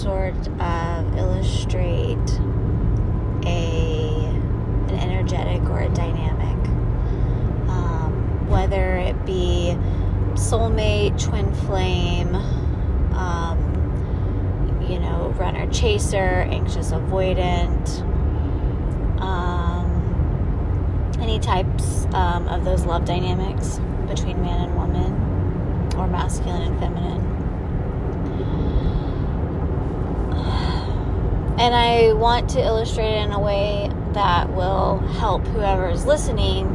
sort of illustrate an energetic or a dynamic, whether it be soulmate, twin flame, runner chaser, anxious avoidant, any types of those love dynamics between man and woman, or masculine and feminine. And I want to illustrate it in a way that will help whoever is listening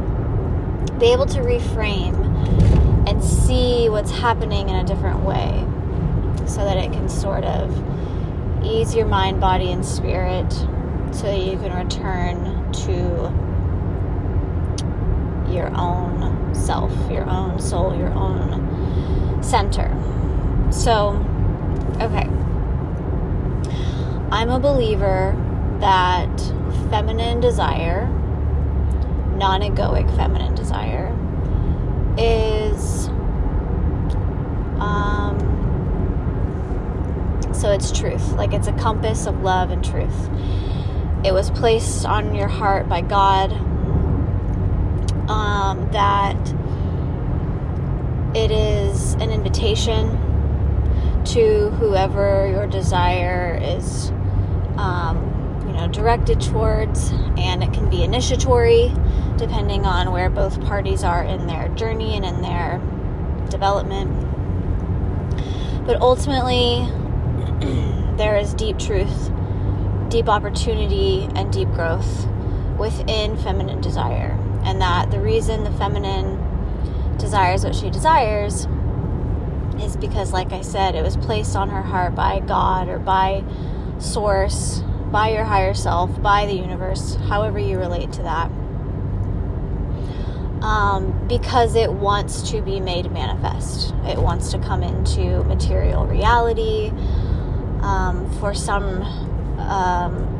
be able to reframe and see what's happening in a different way, so that it can sort of ease your mind, body, and spirit, so that you can return to your own self, your own soul, your own center. So, okay. I'm a believer that feminine desire, non-egoic feminine desire, is so it's truth. Like, it's a compass of love and truth. It was placed on your heart by God, that it is an invitation to whoever your desire is directed towards, and it can be initiatory depending on where both parties are in their journey and in their development. But ultimately, there is deep truth, deep opportunity, and deep growth within feminine desire. And that the reason the feminine desires what she desires is because, like I said, it was placed on her heart by God, or by Source, by your higher self, by the universe, however you relate to that. Because it wants to be made manifest. It wants to come into material reality, for some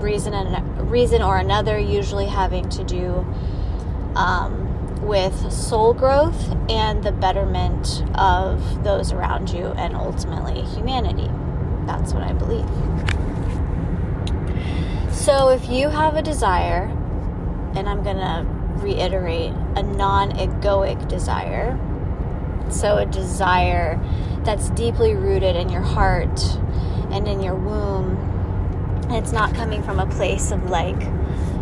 reason or another, usually having to do with soul growth and the betterment of those around you, and ultimately humanity. That's what I believe. So if you have a desire, and I'm going to reiterate, a non-egoic desire, so a desire that's deeply rooted in your heart and in your womb, and it's not coming from a place of like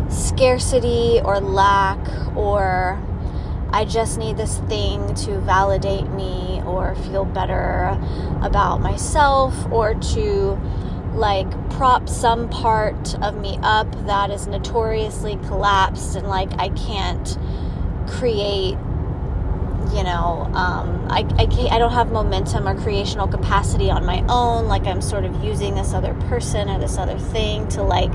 scarcity or lack, or I just need this thing to validate me or feel better about myself, or to like prop some part of me up that is notoriously collapsed, and like I can't create, I don't have momentum or creational capacity on my own. Like, I'm sort of using this other person or this other thing to like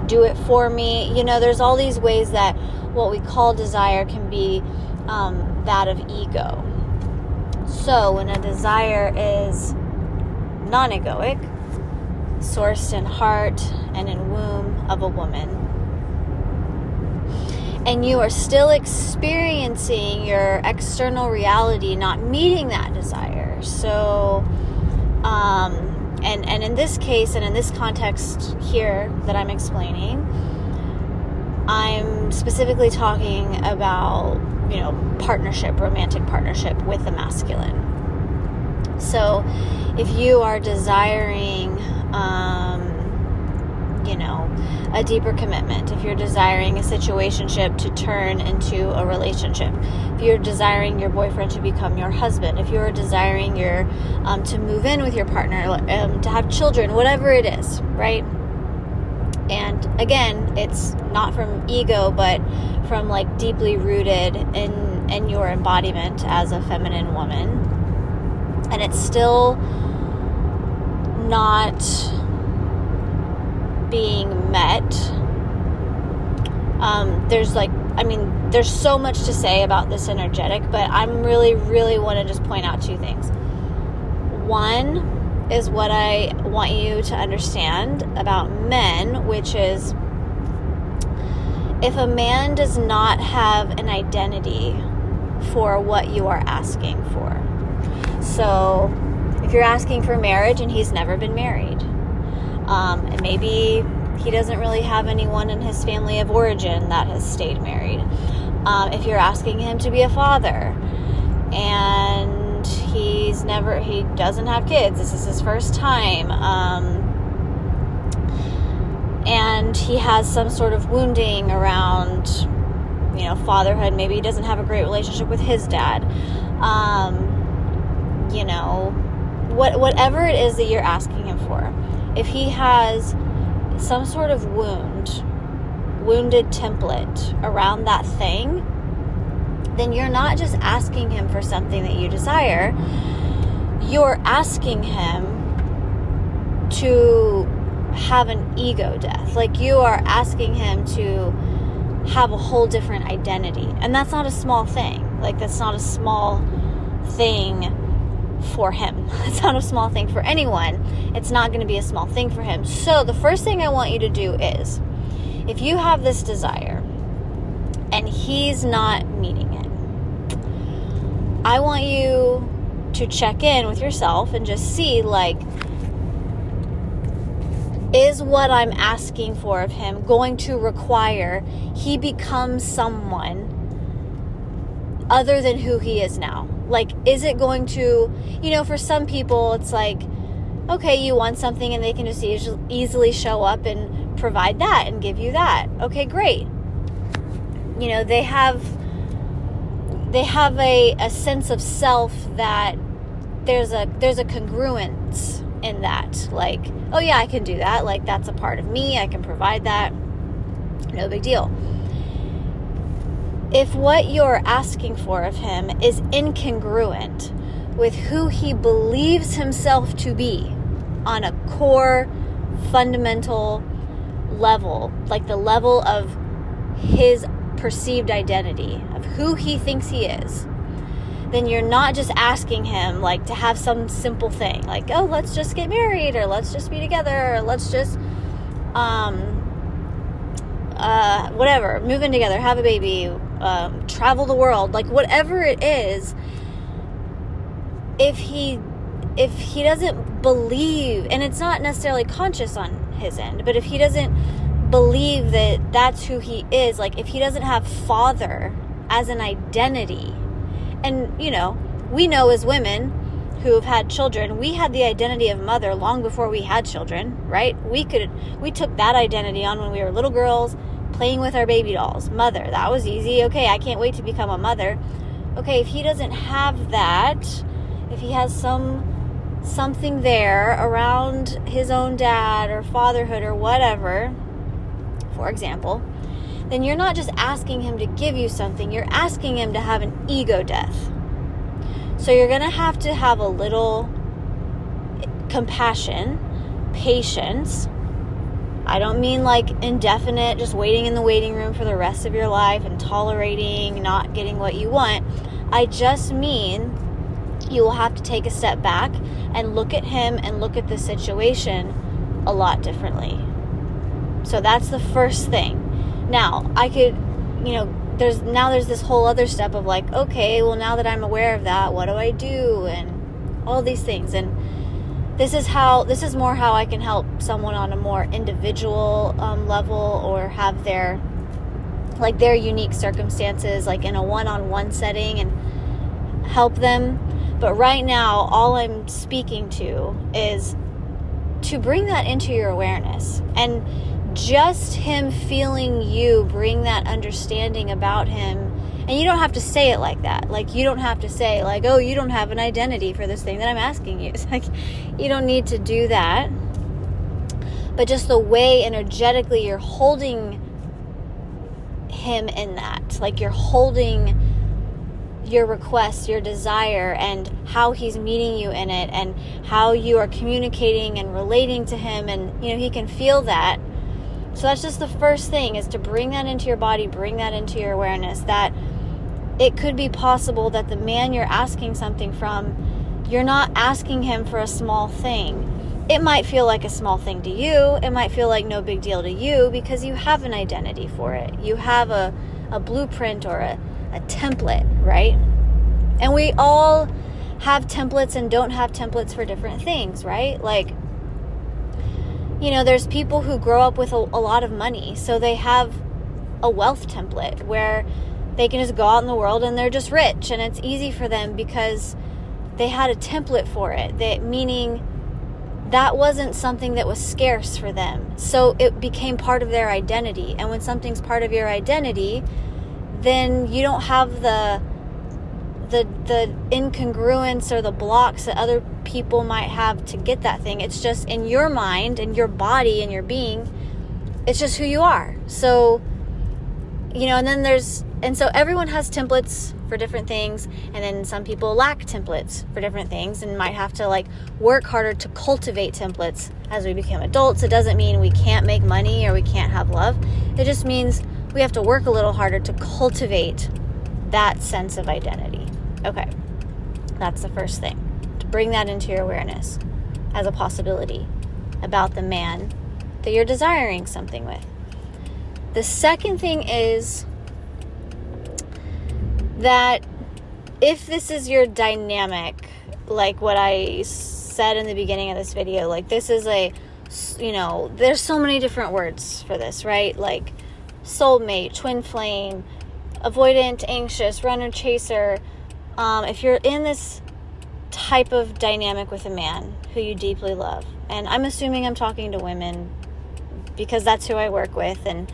do it for me. There's all these ways that what we call desire can be that of ego. So when a desire is non-egoic, sourced in heart and in womb of a woman, and you are still experiencing your external reality not meeting that desire. So, and in this case, and in this context here that I'm explaining, I'm specifically talking about, partnership, romantic partnership with the masculine. So if you are desiring, a deeper commitment, if you're desiring a situationship to turn into a relationship, if you're desiring your boyfriend to become your husband, if you're desiring to move in with your partner, to have children, whatever it is, right? And again, it's not from ego, but from like deeply rooted in your embodiment as a feminine woman. And it's still not being met. There's so much to say about this energetic, but I'm really want to just point out two things. One is what I want you to understand about men, which is if a man does not have an identity for what you are asking for. So if you're asking for marriage and he's never been married, And maybe he doesn't really have anyone in his family of origin that has stayed married. If you're asking him to be a father and he doesn't have kids, this is his first time, and he has some sort of wounding around, fatherhood. Maybe he doesn't have a great relationship with his dad. Whatever it is that you're asking him for, if he has some sort of wounded template around that thing, then you're not just asking him for something that you desire. You're asking him to have an ego death. Like, you are asking him to have a whole different identity. And that's not a small thing. Like, that's not a small thing for him. It's not a small thing for anyone. It's not going to be a small thing for him. So the first thing I want you to do is, if you have this desire and he's not meeting it, I want you to check in with yourself and just see, is what I'm asking for of him going to require he becomes someone other than who he is now? Is it going to, for some people, it's like, okay, you want something and they can just easily show up and provide that and give you that. Okay, great. They have a sense of self that there's a congruence in that. Oh yeah, I can do that. That's a part of me. I can provide that. No big deal. If what you're asking for of him is incongruent with who he believes himself to be on a core, fundamental level, the level of his perceived identity, of who he thinks he is, then you're not just asking him to have some simple thing, oh, let's just get married, or let's just be together, or let's just whatever, move in together, have a baby, travel the world, whatever it is. If he doesn't believe, and it's not necessarily conscious on his end, but if he doesn't believe that that's who he is, if he doesn't have father as an identity, and we know as women who have had children, we had the identity of mother long before we had children, right? We took that identity on when we were little girls, playing with our baby dolls. Mother, that was easy. Okay, I can't wait to become a mother. Okay, if he doesn't have that, if he has something there around his own dad or fatherhood or whatever, for example, then you're not just asking him to give you something, you're asking him to have an ego death. So you're going to have a little compassion, patience. I don't mean indefinite, just waiting in the waiting room for the rest of your life and tolerating not getting what you want. I just mean you will have to take a step back and look at him and look at the situation a lot differently. So that's the first thing. Now, I could, there's this whole other step of okay, well, now that I'm aware of that, what do I do? And all these things. And this is more how I can help someone on a more individual level, or have their unique circumstances, in a one-on-one setting, and help them. But right now, all I'm speaking to is to bring that into your awareness. And just him feeling you bring that understanding about him. And you don't have to say it like that. You don't have to say oh, you don't have an identity for this thing that I'm asking you. It's you don't need to do that. But just the way energetically you're holding him in that. You're holding your request, your desire, and how he's meeting you in it, and how you are communicating and relating to him, and he can feel that. So that's just the first thing, is to bring that into your body, bring that into your awareness, that it could be possible that the man you're asking something from, you're not asking him for a small thing. It might feel like a small thing to you. It might feel like no big deal to you because you have an identity for it. You have a blueprint or a template, right? And we all have templates and don't have templates for different things, right? there's people who grow up with a lot of money, so they have a wealth template where they can just go out in the world and they're just rich, and it's easy for them because they had a template for it, meaning that wasn't something that was scarce for them. So it became part of their identity. And when something's part of your identity, then you don't have the incongruence or the blocks that other people might have to get that thing. It's just in your mind and your body and your being, it's just who you are. So, and so everyone has templates for different things, and then some people lack templates for different things and might have to work harder to cultivate templates as we become adults. It doesn't mean we can't make money or we can't have love. It just means we have to work a little harder to cultivate that sense of identity. Okay, that's the first thing, to bring that into your awareness as a possibility about the man that you're desiring something with. The second thing is that if this is your dynamic, like what I said in the beginning of this video, this is there's so many different words for this, right? Like soulmate, twin flame, avoidant, anxious, runner, chaser. If you're in this type of dynamic with a man who you deeply love, and I'm assuming I'm talking to women because that's who I work with, and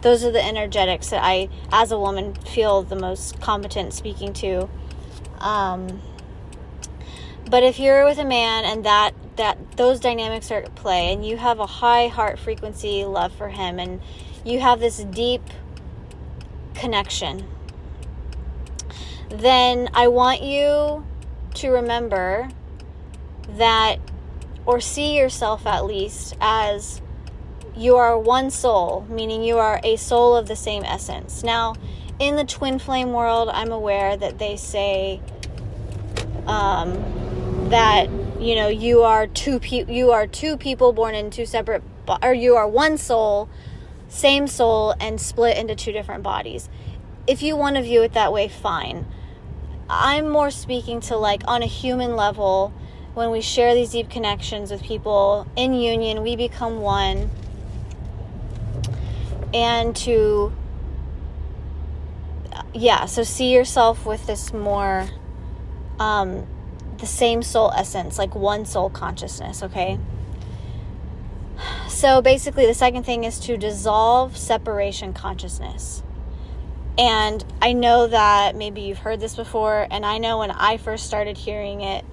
those are the energetics that I, as a woman, feel the most competent speaking to. But if you're with a man and that those dynamics are at play, and you have a high heart frequency love for him, and you have this deep connection, then I want you to remember that, or see yourself at least, as you are one soul, meaning you are a soul of the same essence. Now, in the twin flame world, I'm aware that they say that you are two people born in two separate, or you are one soul, same soul, and split into two different bodies. If you want to view it that way, fine. I'm more speaking to on a human level, when we share these deep connections with people in union, we become one. And so see yourself with this more, the same soul essence, like one soul consciousness, okay? So basically the second thing is to dissolve separation consciousness. And I know that maybe you've heard this before, and I know when I first started hearing it,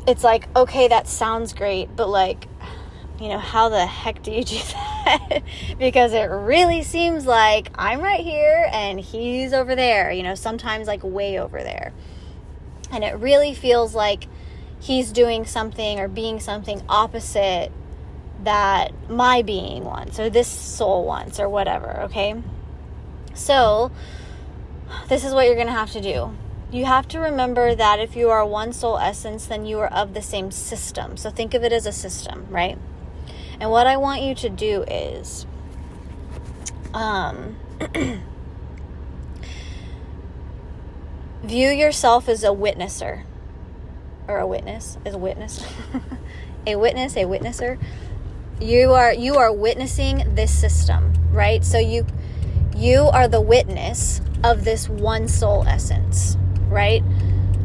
it's okay, that sounds great, but how the heck do you do that? Because it really seems like I'm right here and he's over there, sometimes way over there. And it really feels like he's doing something or being something opposite that my being wants, or this soul wants, or whatever, okay? So this is what you're going to have to do. You have to remember that if you are one soul essence, then you are of the same system. So think of it as a system, right? And what I want you to do is view yourself as a witnesser, or a witness, as a witness, a witnesser. You are witnessing this system, right? So you are the witness of this one soul essence, right?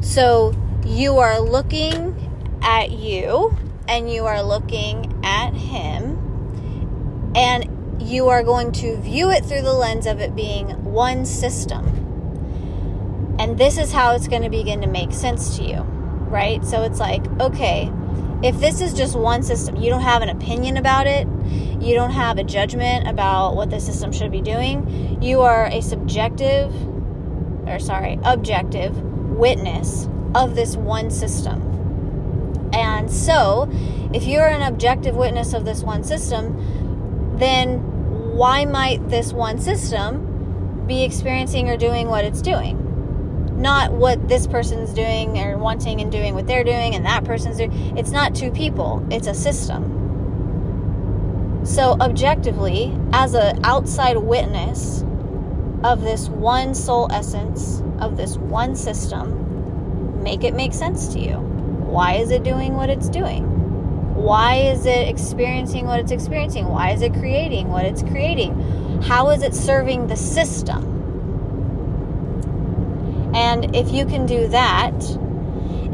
So you are looking at you, and you are looking at him, and you are going to view it through the lens of it being one system. And this is how it's going to begin to make sense to you, right? So it's okay, if this is just one system, you don't have an opinion about it, you don't have a judgment about what the system should be doing, you are a objective witness of this one system. And so, if you're an objective witness of this one system, then why might this one system be experiencing or doing what it's doing? Not what this person's doing or wanting and doing what they're doing and that person's doing. It's not two people, it's a system. So objectively, as an outside witness of this one soul essence, of this one system, make it make sense to you. Why is it doing what it's doing? Why is it experiencing what it's experiencing? Why is it creating what it's creating? How is it serving the system? And if you can do that,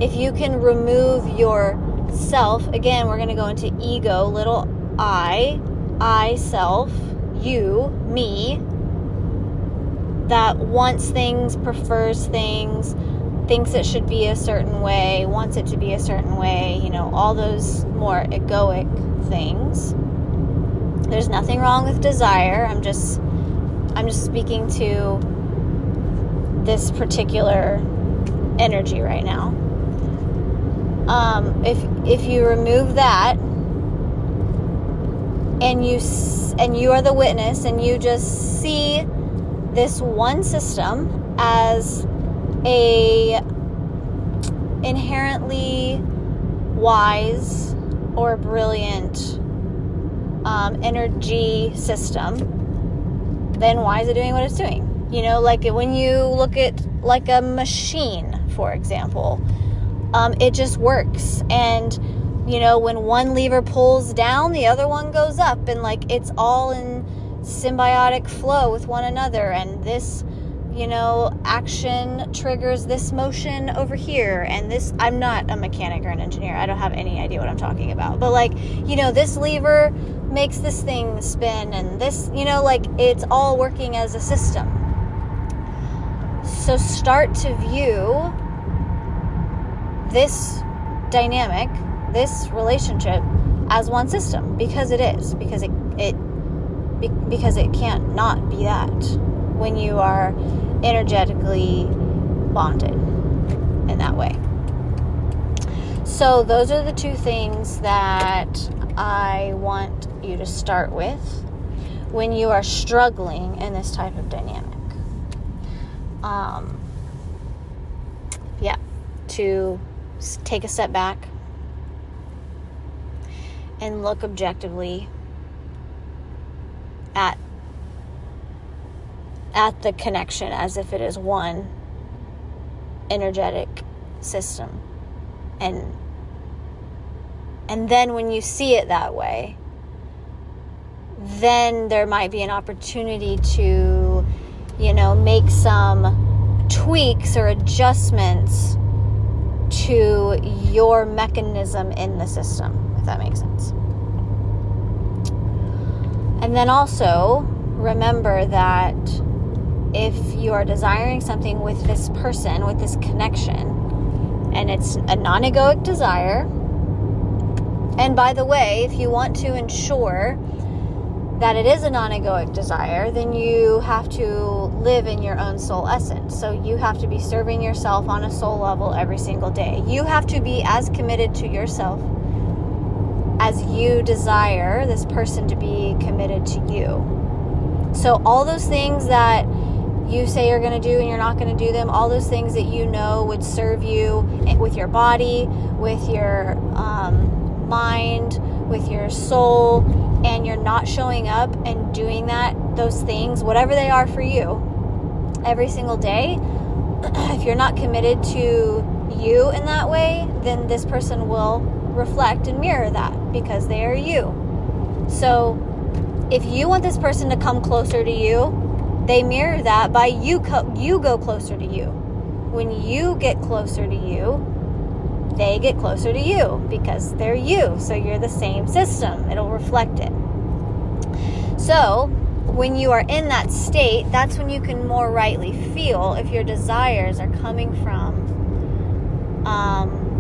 if you can remove yourself, again, we're going to go into ego, little I, self, you, me, that wants things, prefers things, thinks it should be a certain way, wants it to be a certain way, all those more egoic things. There's nothing wrong with desire. I'm just speaking to this particular energy right now. If you remove that, and you are the witness, and you just see this one system as a inherently wise or brilliant energy system, then why is it doing what it's doing? Like when you look at like a machine, for example, it just works. And when one lever pulls down, the other one goes up, and like it's all in symbiotic flow with one another, and this action triggers this motion over here, and this, I'm not a mechanic or an engineer, I don't have any idea what I'm talking about, but like this lever makes this thing spin, and this like it's all working as a system. So start to view this dynamic, this relationship, as one system, because it is, because it can't not be that when you are energetically bonded in that way. So those are the two things that I want you to start with when you are struggling in this type of dynamic. To take a step back and look objectively at the connection as if it is one energetic system. And then when you see it that way, then there might be an opportunity to, make some tweaks or adjustments to your mechanism in the system, if that makes sense. And then also remember that if you are desiring something with this person, with this connection, and it's a non-egoic desire, and by the way, if you want to ensure that it is a non-egoic desire, then you have to live in your own soul essence. So you have to be serving yourself on a soul level every single day. You have to be as committed to yourself as you desire this person to be committed to you. So all those things that you say you're going to do and you're not going to do them, all those things that would serve you with your body, with your mind, with your soul, and you're not showing up and doing those things, whatever they are for you, every single day, if you're not committed to you in that way, then this person will reflect and mirror that because they are you. So if you want this person to come closer to you, they mirror that by you go closer to you. When you get closer to you, they get closer to you because they're you. So you're the same system. It'll reflect it. So when you are in that state, that's when you can more rightly feel if your desires are coming from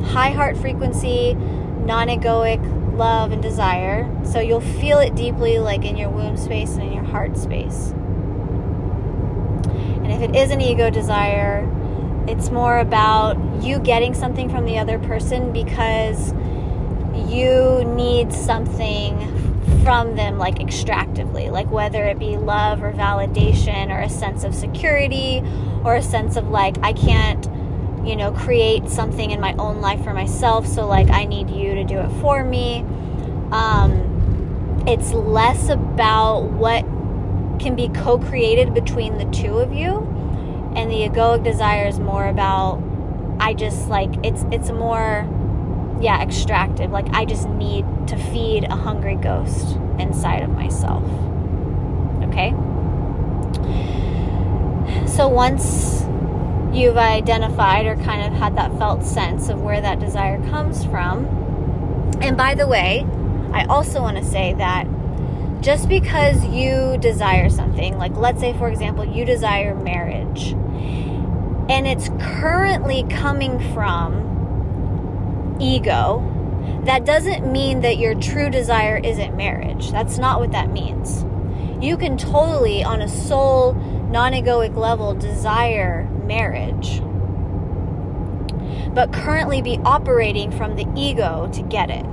high heart frequency, non-egoic love and desire. So you'll feel it deeply, like in your womb space and in your heart space. And if it is an ego desire, it's more about you getting something from the other person because you need something from them, like extractively, like whether it be love or validation or a sense of security or a sense of like, I can't, create something in my own life for myself. So like, I need you to do it for me. It's less about what can be co-created between the two of you. And the egoic desire is more about, it's extractive. Like, I just need to feed a hungry ghost inside of myself. Okay? So once you've identified or kind of had that felt sense of where that desire comes from, and by the way, I also want to say that just because you desire something, like let's say, for example, you desire marriage, and it's currently coming from ego, that doesn't mean that your true desire isn't marriage. That's not what that means. You can totally, on a soul, non-egoic level, desire marriage, but currently be operating from the ego to get it.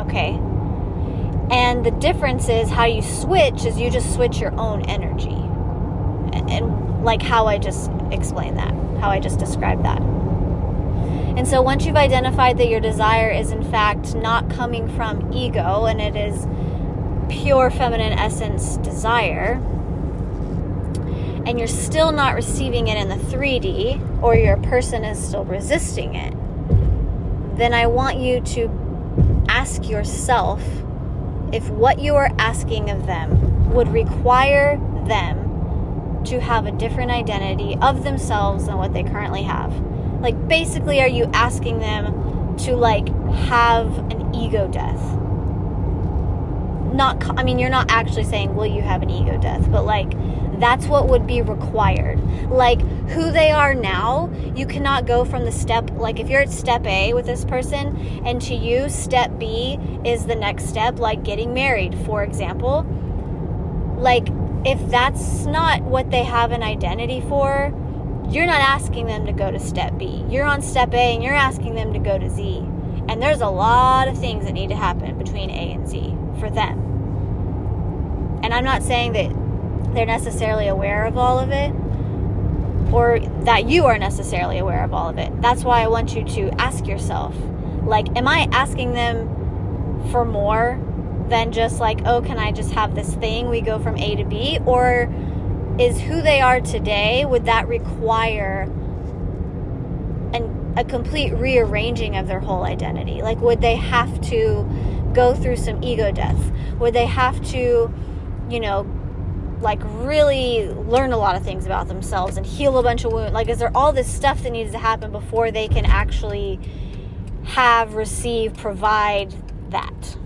Okay? And the difference is how you switch is you just switch your own energy. And like how I just explained that, how I just described that. And so once you've identified that your desire is in fact not coming from ego and it is pure feminine essence desire, and you're still not receiving it in the 3D, or your person is still resisting it, then I want you to ask yourself if what you are asking of them would require them to have a different identity of themselves than what they currently have. Like, basically, are you asking them to, like, have an ego death? You're not actually saying, will you have an ego death? But, like, that's what would be required. Like, who they are now, you cannot go from the step, like, if you're at step A with this person, and to you, step B is the next step, like getting married, for example. Like, if that's not what they have an identity for, you're not asking them to go to step B. You're on step A and you're asking them to go to Z. And there's a lot of things that need to happen between A and Z for them. And I'm not saying that they're necessarily aware of all of it, or that you are necessarily aware of all of it. That's why I want you to ask yourself, like, am I asking them for more than just like, oh, can I just have this thing? We go from A to B. Or is who they are today, would that require a complete rearranging of their whole identity? Like, would they have to go through some ego death? Would they have to, like, really learn a lot of things about themselves and heal a bunch of wounds? Like, is there all this stuff that needs to happen before they can actually provide that?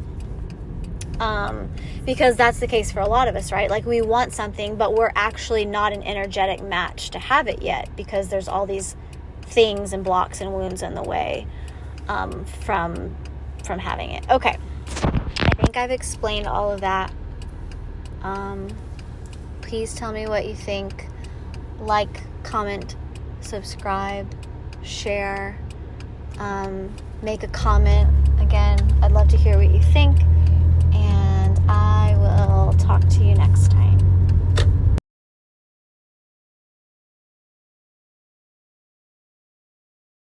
Because that's the case for a lot of us, right? Like, we want something, but we're actually not an energetic match to have it yet, because there's all these things and blocks and wounds in the way from having it. Okay, I think I've explained all of that. Please tell me what you think. Like, comment, subscribe, share, make a comment. Again, I'd love to hear what you think.